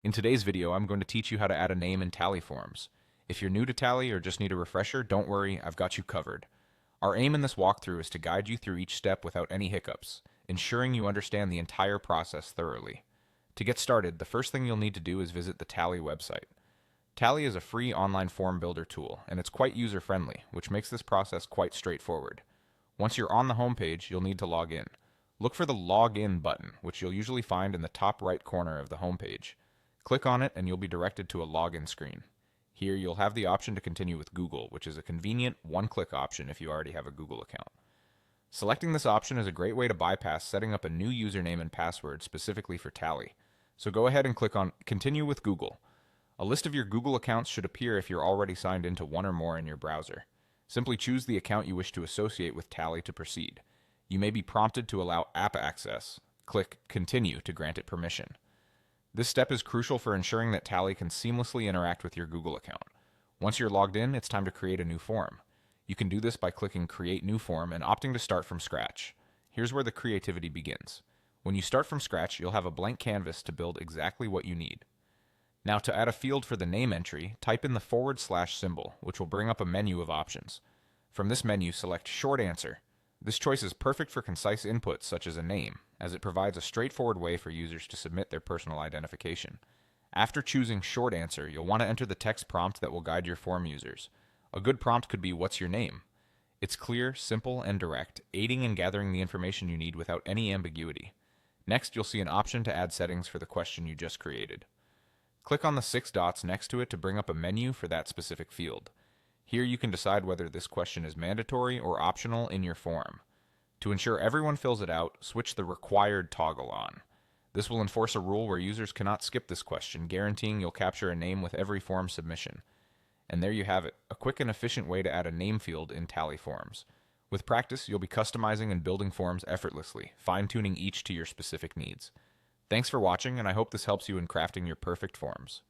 In today's video, I'm going to teach you how to add a name in Tally Forms. If you're new to Tally or just need a refresher, don't worry, I've got you covered. Our aim in this walkthrough is to guide you through each step without any hiccups, ensuring you understand the entire process thoroughly. To get started, the first thing you'll need to do is visit the Tally website. Tally is a free online form builder tool, and it's quite user-friendly, which makes this process quite straightforward. Once you're on the homepage, you'll need to log in. Look for the Login button, which you'll usually find in the top right corner of the homepage. Click on it and you'll be directed to a login screen. Here you'll have the option to continue with Google, which is a convenient one-click option if you already have a Google account. Selecting this option is a great way to bypass setting up a new username and password specifically for Tally. So go ahead and click on Continue with Google. A list of your Google accounts should appear if you're already signed into one or more in your browser. Simply choose the account you wish to associate with Tally to proceed. You may be prompted to allow app access. Click Continue to grant it permission. This step is crucial for ensuring that Tally can seamlessly interact with your Google account. Once you're logged in, it's time to create a new form. You can do this by clicking Create New Form and opting to start from scratch. Here's where the creativity begins. When you start from scratch, you'll have a blank canvas to build exactly what you need. Now to add a field for the name entry, type in the / symbol, which will bring up a menu of options. From this menu, select Short Answer. This choice is perfect for concise inputs such as a name, as it provides a straightforward way for users to submit their personal identification. After choosing Short Answer, you'll want to enter the text prompt that will guide your form users. A good prompt could be, "What's your name?" It's clear, simple, and direct, aiding in gathering the information you need without any ambiguity. Next, you'll see an option to add settings for the question you just created. Click on the 6 dots next to it to bring up a menu for that specific field. Here you can decide whether this question is mandatory or optional in your form. To ensure everyone fills it out, switch the Required toggle on. This will enforce a rule where users cannot skip this question, guaranteeing you'll capture a name with every form submission. And there you have it, a quick and efficient way to add a name field in Tally Forms. With practice, you'll be customizing and building forms effortlessly, fine-tuning each to your specific needs. Thanks for watching, and I hope this helps you in crafting your perfect forms.